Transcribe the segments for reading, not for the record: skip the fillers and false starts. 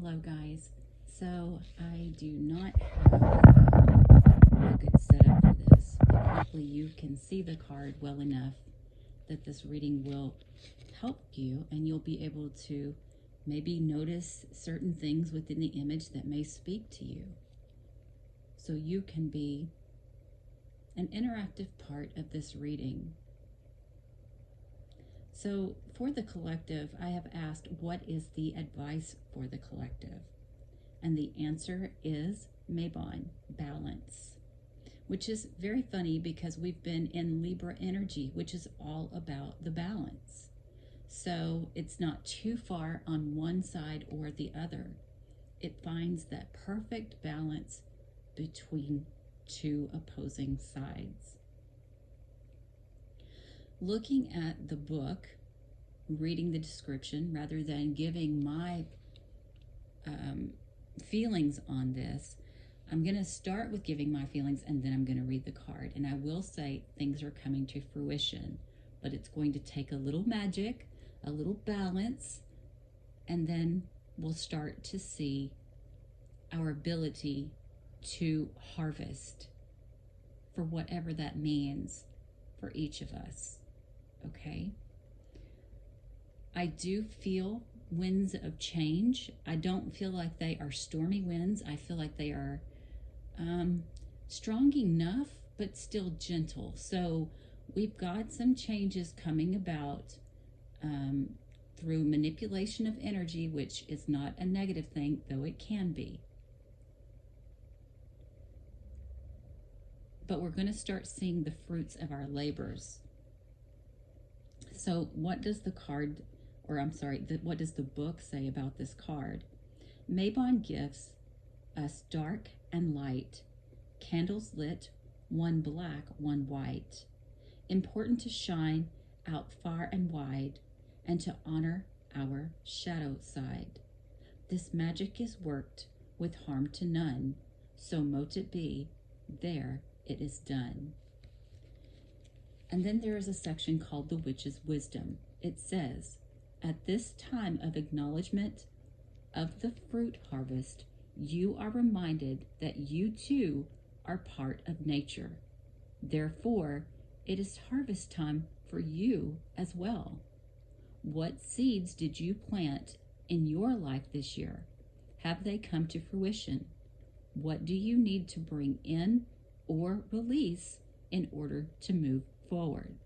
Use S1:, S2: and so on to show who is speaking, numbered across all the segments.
S1: Hello guys. So I do not have a good setup for this, but hopefully you can see the card well enough that this reading will help you and you'll be able to maybe notice certain things within the image that may speak to you. So you can be an interactive part of this reading. So for the collective, I have asked, what is the advice for the collective? And the answer is Mabon, balance, which is very funny because we've been in Libra energy, which is all about the balance. So it's not too far on one side or the other. It finds that perfect balance between two opposing sides. Looking at the book, reading the description rather than giving my feelings on this, I'm going to start with giving my feelings and then I'm going to read the card. And I will say things are coming to fruition, but it's going to take a little magic, a little balance, and then we'll start to see our ability to harvest for whatever that means for each of us. Okay? I do feel winds of change. I don't feel like they are stormy winds. I feel like they are strong enough, but still gentle. So we've got some changes coming about through manipulation of energy, which is not a negative thing, though it can be. But we're going to start seeing the fruits of our labors. So what does the card, or I'm sorry, what does the book say about this card? Mabon gives us dark and light, candles lit, one black, one white. Important to shine out far and wide, and to honor our shadow side. This magic is worked with harm to none, so mote it be, there it is done. And then there is a section called the Witch's Wisdom. It says, at this time of acknowledgement of the fruit harvest, you are reminded that you too are part of nature. Therefore, it is harvest time for you as well. What seeds did you plant in your life this year? Have they come to fruition? What do you need to bring in or release in order to move forward?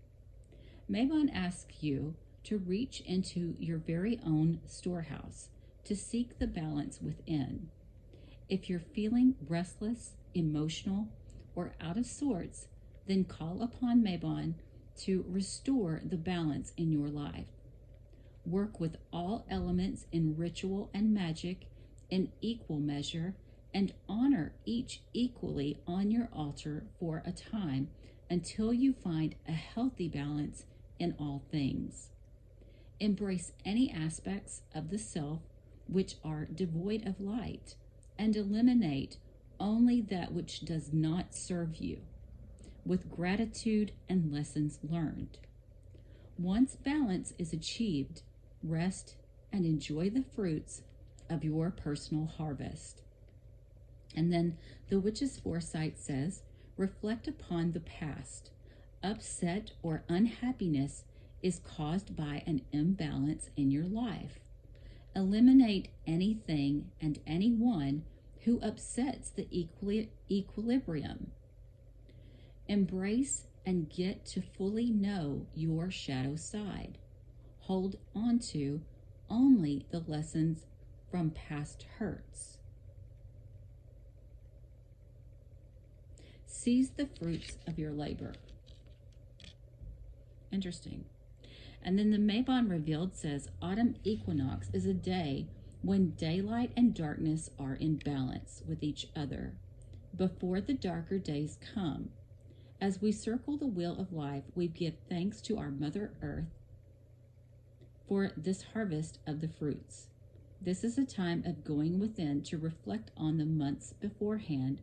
S1: Mabon asks you to reach into your very own storehouse to seek the balance within. If you're feeling restless, emotional, or out of sorts, then call upon Mabon to restore the balance in your life. Work with all elements in ritual and magic in equal measure, and honor each equally on your altar for a time until you find a healthy balance in all things. Embrace any aspects of the self which are devoid of light, and eliminate only that which does not serve you, with gratitude and lessons learned. Once balance is achieved, rest and enjoy the fruits of your personal harvest. And then the Witch's Foresight says, reflect upon the past. Upset or unhappiness is caused by an imbalance in your life. Eliminate anything and anyone who upsets the equilibrium. Embrace and get to fully know your shadow side. Hold on to only the lessons from past hurts. Seize the fruits of your labor. Interesting. And then the Mabon Revealed says, autumn equinox is a day when daylight and darkness are in balance with each other, before the darker days come. As we circle the wheel of life, we give thanks to our Mother Earth for this harvest of the fruits. This is a time of going within to reflect on the months beforehand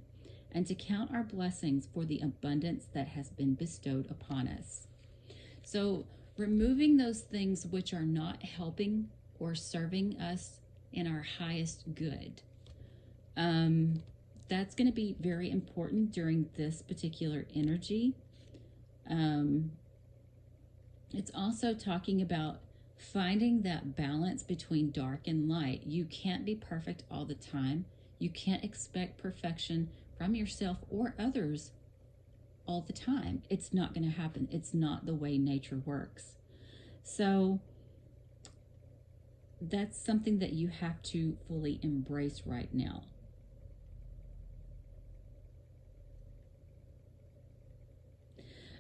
S1: and to count our blessings for the abundance that has been bestowed upon us. So removing those things which are not helping or serving us in our highest good. That's going to be very important during this particular energy. It's also talking about finding that balance between dark and light. You can't be perfect all the time. You can't expect perfection from yourself or others all the time. It's not going to happen. It's not the way nature works. So that's something that you have to fully embrace right now.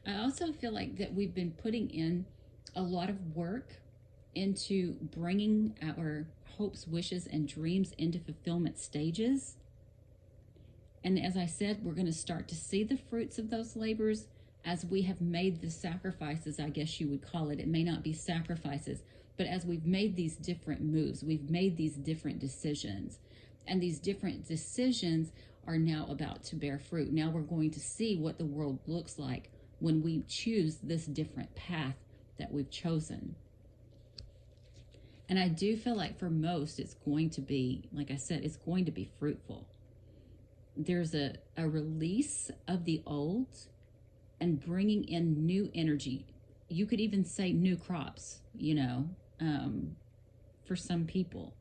S1: I also feel like that we've been putting in a lot of work into bringing our hopes, wishes, and dreams into fulfillment stages. And as I said, we're going to start to see the fruits of those labors as we have made the sacrifices, I guess you would call it. It may not be sacrifices, but as we've made these different moves, we've made these different decisions. And these different decisions are now about to bear fruit. Now we're going to see what the world looks like when we choose this different path that we've chosen. And I do feel like for most, it's going to be, like I said, it's going to be fruitful. There's a release of the old and bringing in new energy. You could even say new crops, for some people.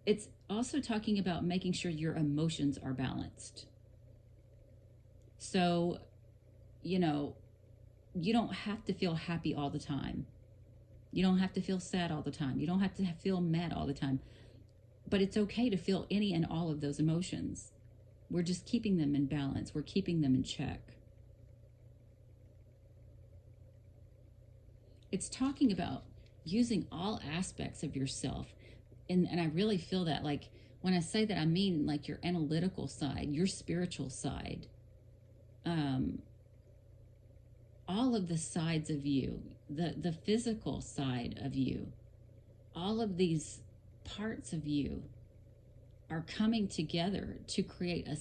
S1: It's also talking about making sure your emotions are balanced. So, you don't have to feel happy all the time. You don't have to feel sad all the time. You don't have to feel mad all the time. But it's okay to feel any and all of those emotions. We're just keeping them in balance. We're keeping them in check. It's talking about using all aspects of yourself. And I really feel that, like, when I say that, I mean like your analytical side, your spiritual side, all of the sides of you, the physical side of you, all of these parts of you are coming together to create a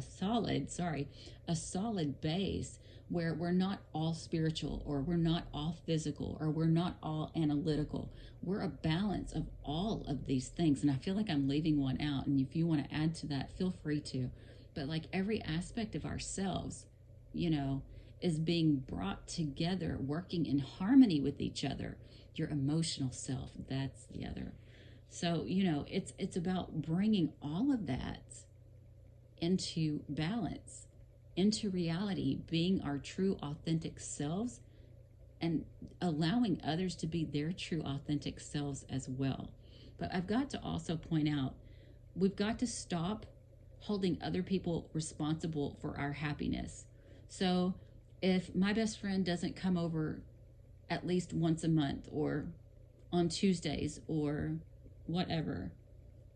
S1: solid base where we're not all spiritual, or we're not all physical, or we're not all analytical. We're a balance of all of these things. And I feel like I'm leaving one out. And if you want to add to that, feel free to. But like every aspect of ourselves, is being brought together, working in harmony with each other. Your emotional self, that's the other. So, it's about bringing all of that into balance, into reality, being our true, authentic selves, and allowing others to be their true, authentic selves as well. But I've got to also point out, we've got to stop holding other people responsible for our happiness. So if my best friend doesn't come over at least once a month, or on Tuesdays, or whatever,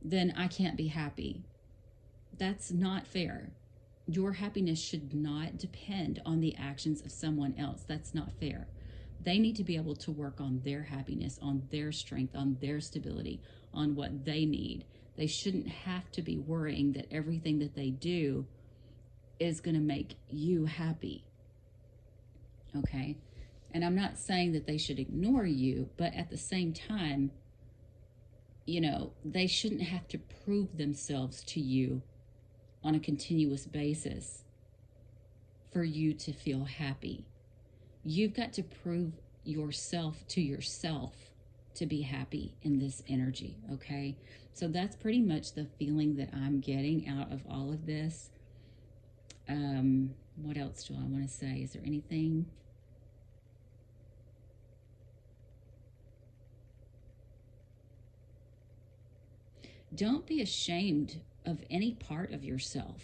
S1: then I can't be happy. That's not fair. Your happiness should not depend on the actions of someone else. That's not fair. They need to be able to work on their happiness, on their strength, on their stability, on what they need. They shouldn't have to be worrying that everything that they do is going to make you happy. Okay? And I'm not saying that they should ignore you, but at the same time, they shouldn't have to prove themselves to you on a continuous basis for you to feel happy. You've got to prove yourself to yourself to be happy in this energy, okay? So that's pretty much the feeling that I'm getting out of all of this. What else do I want to say? Is there anything? Don't be ashamed of any part of yourself.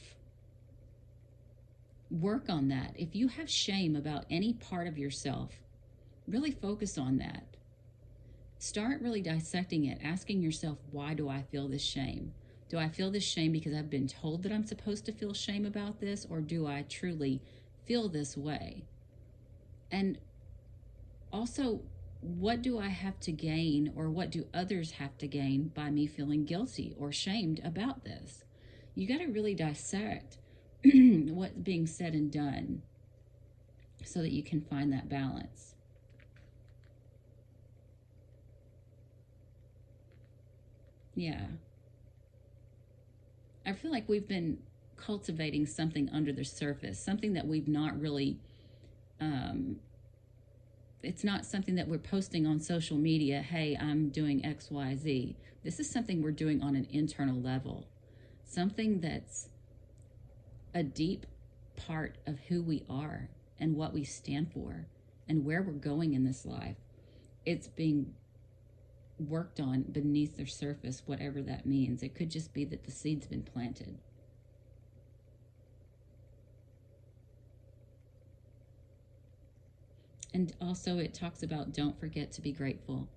S1: Work on that. If you have shame about any part of yourself, really focus on that. Start really dissecting it, asking yourself, why do I feel this shame? Do I feel this shame because I've been told that I'm supposed to feel shame about this, or do I truly feel this way? And also, what do I have to gain, or what do others have to gain by me feeling guilty or shamed about this? You got to really dissect what's being said and done so that you can find that balance. Yeah. I feel like we've been cultivating something under the surface, something that we've not really, um, it's not something that we're posting on social media. Hey, I'm doing XYZ. This is something we're doing on an internal level, something that's a deep part of who we are and what we stand for and where we're going in this life. It's being worked on beneath the surface, whatever that means. It could just be that the seed's been planted. And also, it talks about don't forget to be grateful.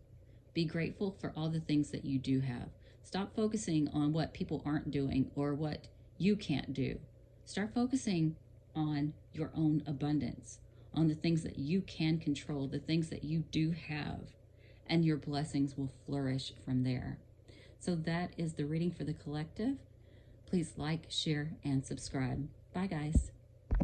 S1: Be grateful for all the things that you do have. Stop focusing on what people aren't doing or what you can't do. Start focusing on your own abundance, on the things that you can control, the things that you do have, and your blessings will flourish from there. So that is the reading for the collective. Please like, share, and subscribe. Bye, guys.